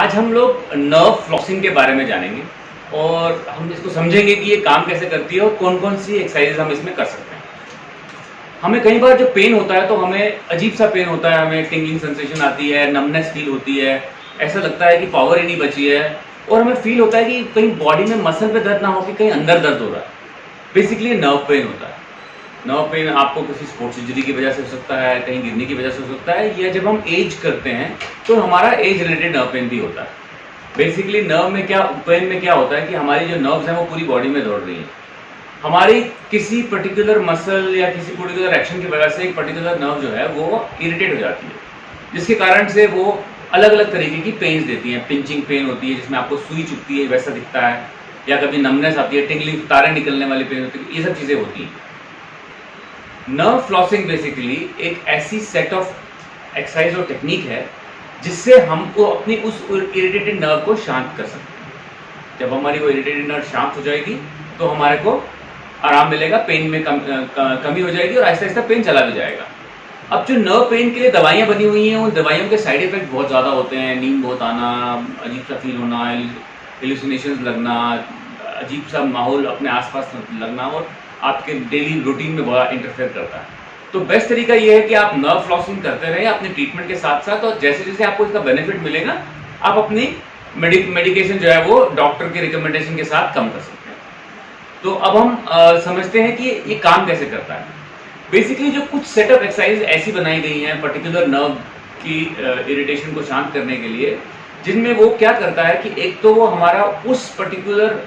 आज हम लोग नर्व फ्लॉसिंग के बारे में जानेंगे और हम इसको समझेंगे कि ये काम कैसे करती है और कौन-कौन सी एक्सरसाइज़ हम इसमें कर सकते हैं। हमें कई बार जो पेन होता है तो हमें अजीब-सा पेन होता है, हमें टिंगलिंग सेंसेशन आती है, नमनेस फ़ील होती है, ऐसा लगता है कि पावर ही नहीं बची है और हमें फ़ील होता है कि कहीं बॉडी में मसल पे दर्द ना हो के कहीं अंदर दर्द हो रहा है। बेसिकली नर्व पेन होता है। नर्व पेन आपको किसी स्पोर्ट्स इंजरी की वजह से हो सकता है, कहीं गिरने की वजह से हो सकता है या जब हम एज करते हैं तो हमारा एज रिलेटेड नर्व पेन भी होता है। बेसिकली नर्व में क्या पेन में क्या होता है कि हमारी जो नर्व्स हैं वो पूरी बॉडी में दौड़ रही हैं। हमारी किसी पर्टिकुलर मसल या किसी पर्टिकुलर एक्शन की वजह से एक पर्टिकुलर नर्व जो है वो इरिटेट हो जाती है, जिसके कारण से वो अलग-अलग तरीके की पेन्स देती हैं। पिंचिंग पेन होती है जिसमें आपको सुई चुभती है वैसा दिखता है, या कभी नमनेस आती है, टिंगलिंग तारे निकलने वाली पेन होती है, ये सब चीज़ें होती हैं। नर्व फ्लॉसिंग बेसिकली एक ऐसी सेट ऑफ एक्सरसाइज और टेक्निक है जिससे हमको अपनी उस इरिटेटेड नर्व को शांत कर सकते हैं। जब हमारी वो इरिटेटेड नर्व शांत हो जाएगी तो हमारे को आराम मिलेगा, पेन में कमी हो जाएगी और आहिस्ता-आहिस्ता पेन चला भी जाएगा। अब जो नर्व पेन के लिए दवाइयाँ बनी हुई हैं, उन दवाइयों के साइड इफ़ेक्ट बहुत ज़्यादा होते हैं। नींद बहुत आना, अजीब-सा फ़ील होना, हेलुसिनेशंस लगना, अजीब-सा माहौल अपने आस-पास लगना और आपके डेली रूटीन में बड़ा इंटरफेयर करता है। तो बेस्ट तरीका ये है कि आप नर्व फ्लॉसिंग करते रहें अपने ट्रीटमेंट के साथ-साथ, और जैसे-जैसे आपको इसका बेनिफिट मिलेगा, आप अपनी मेडिकेशन जो है वो डॉक्टर के रिकमेंडेशन के साथ कम कर सकते हैं। तो अब हम समझते हैं कि ये काम कैसे करता है। बेसिकली जो कुछ सेटअप एक्सरसाइज ऐसी बनाई गई हैं पर्टिकुलर नर्व की इरिटेशन को शांत करने के लिए, जिनमें वो क्या करता है कि एक तो वो हमारा उस पर्टिकुलर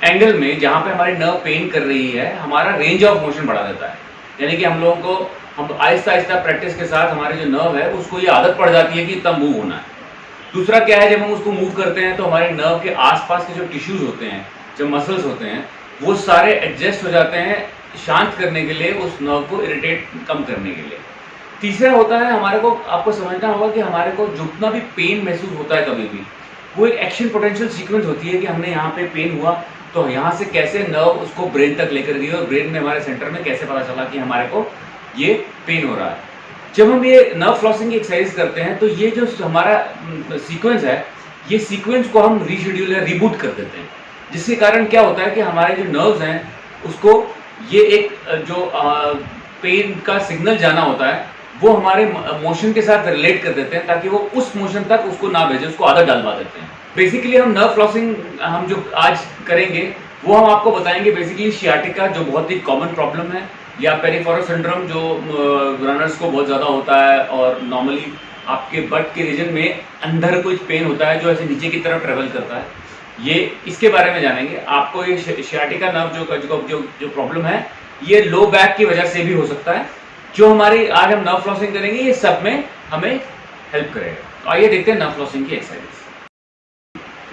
एंगल में जहाँ पे हमारी नर्व पेन कर रही है, हमारा रेंज ऑफ मोशन बढ़ा देता है। यानी कि हम लोगों को हम आहिस्ता-आहिस्ता प्रैक्टिस के साथ हमारे जो नर्व है उसको ये आदत पड़ जाती है कि इतना मूव होना है। दूसरा क्या है, जब हम उसको मूव करते हैं तो हमारे नर्व के आस-पास के जो टिश्यूज़ होते हैं, जो मसल्स होते हैं, वो सारे एडजस्ट हो जाते हैं शांत करने के लिए, उस नर्व को इरिटेट कम करने के लिए। तीसरा होता है, हमारे को आपको समझना होगा कि हमारे को जितना भी पेन महसूस होता है कभी भी, वो एक एक्शन पोटेंशियल सीक्वेंस होती है कि हमने यहाँ पे पेन हुआ तो यहाँ से कैसे नर्व उसको ब्रेन तक लेकर गई और ब्रेन में हमारे सेंटर में कैसे पता चला कि हमारे को ये पेन हो रहा है। जब हम ये नर्व फ्लॉसिंग की एक्सरसाइज करते हैं तो ये जो हमारा सीक्वेंस है, ये सीक्वेंस को हम रीशेड्यूल या रीबूट कर देते हैं, जिसके कारण क्या होता है कि हमारे जो नर्व्स हैं उसको ये एक जो पेन का सिग्नल जाना होता है वो हमारे मोशन के साथ रिलेट कर देते हैं, ताकि वो उस मोशन तक उसको ना भेजे, उसको आदत डलवा देते हैं। बेसिकली हम नर्व फ्लॉसिंग हम जो आज करेंगे वो हम आपको बताएंगे बेसिकली शियाटिका, जो बहुत ही कॉमन प्रॉब्लम है, या पेरिफेरल सिंड्रोम जो रनर्स को बहुत ज़्यादा होता है, और नॉर्मली आपके बट के रीजन में अंदर कुछ पेन होता है जो ऐसे नीचे की तरफ ट्रेवल करता है। ये इसके बारे में जानेंगे। आपको ये शियाटिका नर्व जो प्रॉब्लम है, ये लो बैक की वजह से भी हो सकता है। जो हमारी आज हम नर्व फ्लॉसिंग करेंगे ये सब में हमें हेल्प करेगा। तो आइए देखते हैं नर्व फ्लॉसिंग की एक्सरसाइज।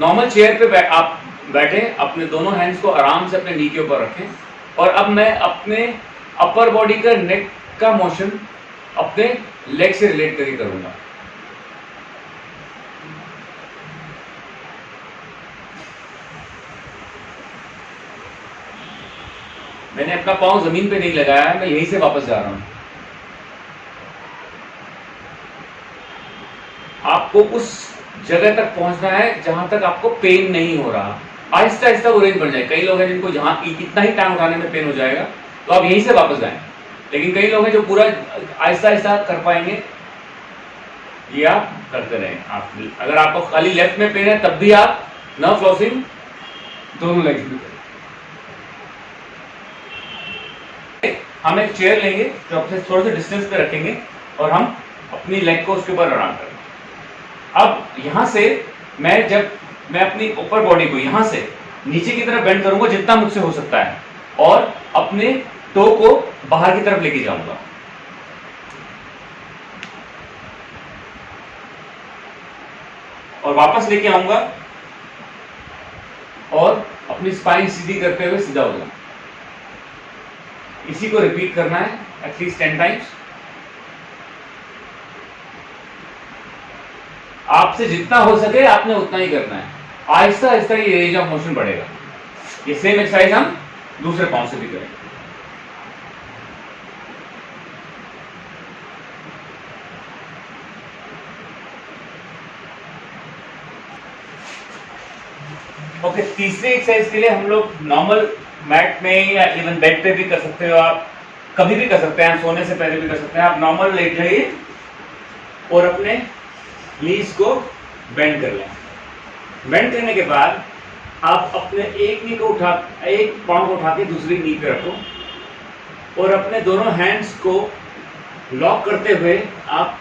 नॉर्मल चेयर पे आप बैठे, अपने दोनों हैंड्स को आराम से अपने नी के ऊपर रखें, और अब मैं अपने अपर बॉडी का नेक का मोशन अपने लेग से रिलेट करके करूंगा। मैंने अपना पाँव जमीन पे नहीं लगाया है, मैं यहीं से वापस जा रहा हूं। आपको उस जगह तक पहुंचना है जहां तक आपको पेन नहीं हो रहा। आहिस्ता आहिस्ता वो रेंज बढ़ जाए। कई लोग हैं जिनको जहां इतना ही टाइम उठाने में पेन हो जाएगा, तो आप यहीं से वापस जाएं। लेकिन कई लोग हैं जो पूरा आहिस्ता आहिस्ता कर पाएंगे, ये आप करते रहें। आप अगर आपको खाली लेफ्ट में पेन है तब भी आप नर्व फ्लॉसिंग दोनों लेग्स में करें। हम एक चेयर लेंगे जो आपसे थोड़े से डिस्टेंस पे रखेंगे, और हम अपनी लेग को उसके ऊपर आराम करेंगे। अब यहाँ से जब मैं अपनी ऊपर बॉडी को यहाँ से नीचे की तरफ बेंड करूंगा जितना मुझसे हो सकता है, और अपने टो को बाहर की तरफ लेके जाऊंगा। और वापस लेके आऊंगा और अपनी स्पाइन सीधी करते हुए सीधा हो जाऊंगा। इसी को रिपीट करना है एटलीस्ट 10 टाइम्स। आपसे जितना हो सके आपने उतना ही करना है। आहिस्ता आहिस्ता ये रेंज ऑफ मोशन बढ़ेगा। ये सेम एक्सरसाइज हम दूसरे पांव से भी करेंगे। ओके, तीसरी एक्सरसाइज के लिए हम लोग नॉर्मल मैट में या इवन बेड पे भी कर सकते हो, आप कभी भी कर सकते हैं, सोने से पहले भी कर सकते हैं। आप नॉर्मल लेट जाइए और अपने नीज को बेंड कर लें। बेंड करने के बाद आप अपने एक पाँव को उठा के दूसरी नी पे रखो और अपने दोनों हैंड्स को लॉक करते हुए आप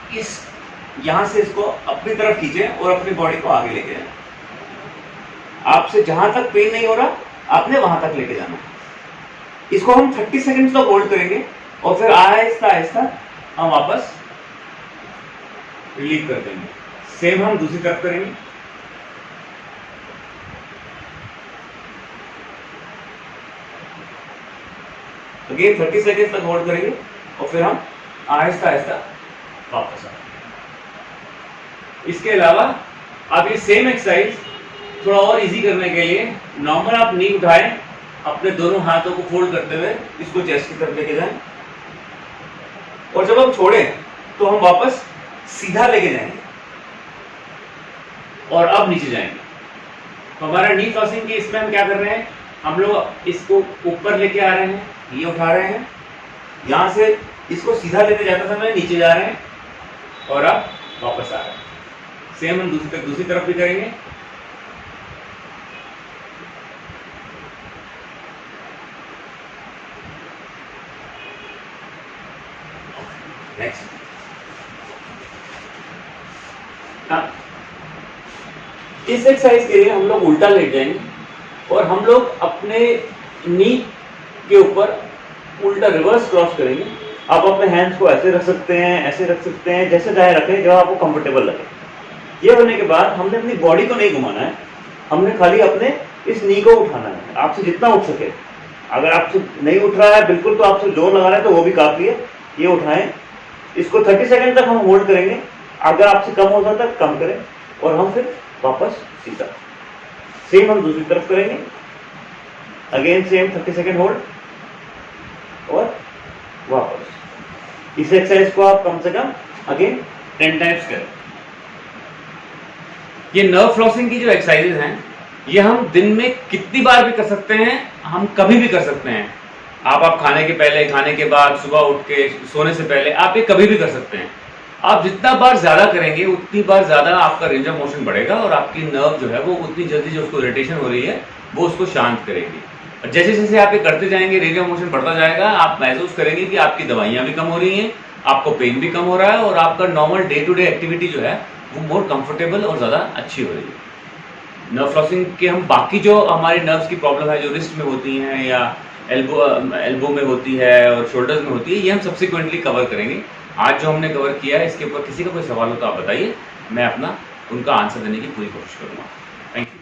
यहाँ से इसको अपनी तरफ खींचें और अपनी बॉडी को आगे लेके जाएं। आपसे जहां तक पेन नहीं हो रहा आपने वहां तक लेके जाना है। इसको हम 30 सेकंड्स तक होल्ड करेंगे और फिर आहिस्ता आहिस्ता हम वापस रिलीव कर देंगे। सेम हम दूसरी तरफ करेंगे। अगेन 30 सेकंड्स तक होल्ड करेंगे और फिर हम आहिस्ता आहिस्ता वापस आएंगे। इसके अलावा आप ये सेम एक्सरसाइज थोड़ा और इजी करने के लिए नॉर्मल आप नी उठाएं, अपने दोनों हाथों को फोल्ड करते हुए इसको चेस्ट की तरफ लेके जाएं और जब हम छोड़ें तो हम वापस सीधा लेके जाएंगे और अब नीचे जाएंगे। तो हमारा नी फ्लॉसिंग की इसमें हम क्या कर रहे हैं, हम लोग इसको ऊपर लेके आ रहे हैं, ये उठा रहे हैं, यहां से इसको सीधा लेते जाते समय नीचे जा रहे हैं और अब वापस आ रहे हैं। सेम हम दूसरी तरफ भी करेंगे। नेक्स्ट, इस एक्सरसाइज के लिए हम लोग उल्टा लेट जाएंगे और हम लोग अपने नी के ऊपर उल्टा रिवर्स क्रॉस करेंगे। आप अपने हैंड्स को ऐसे रख सकते हैं, ऐसे रख सकते हैं, जैसे चाहे रखें, जब आपको कंफर्टेबल लगे। ये होने के बाद हमने अपनी बॉडी को नहीं घुमाना है, हमने खाली अपने इस नी को उठाना है, आपसे जितना उठ सके। अगर आपसे नहीं उठ रहा है बिल्कुल तो आपसे जोर लगा रहे हैं तो वो भी काफी है। ये उठाएं, इसको 30 सेकंड तक हम होल्ड करेंगे। अगर आपसे कम हो जाता है कम करें और हम फिर वापस सीधा। सेम हम दूसरी तरफ करेंगे। अगेन सेम 30 सेकंड होल्ड और वापस। इस एक्सरसाइज को आप कम से कम अगेन 10 टाइम्स करें। ये नर्व फ्लॉसिंग की जो एक्सरसाइजेज हैं ये हम दिन में कितनी बार भी कर सकते हैं, हम कभी भी कर सकते हैं। आप खाने के पहले, खाने के बाद, सुबह उठ के, सोने से पहले, आप ये कभी भी कर सकते हैं। आप जितना बार ज्यादा करेंगे उतनी बार ज्यादा आपका रेंज ऑफ मोशन बढ़ेगा और आपकी नर्व जो है वो उतनी जल्दी जो उसको इरिटेशन हो रही है वो उसको शांत करेगी। और जैसे जैसे आप ये करते जाएंगे रेंज ऑफ मोशन बढ़ता जाएगा, आप महसूस करेंगे कि आपकी दवाइयाँ भी कम हो रही हैं, आपको पेन भी कम हो रहा है और आपका normal day to day activity जो है वो मोर कंफर्टेबल और ज़्यादा अच्छी हो रही है। नर्व फ्लॉसिंग के हम बाकी जो हमारे नर्व्स की प्रॉब्लम है जो रिस्ट में होती हैं या एल्बो में होती है और शोल्डर्स में होती है, ये हम सब्सिक्वेंटली कवर करेंगे। आज जो हमने कवर किया है इसके ऊपर किसी का कोई सवाल हो तो आप बताइए, मैं अपना उनका आंसर देने की पूरी कोशिश करूँगा। Thank you.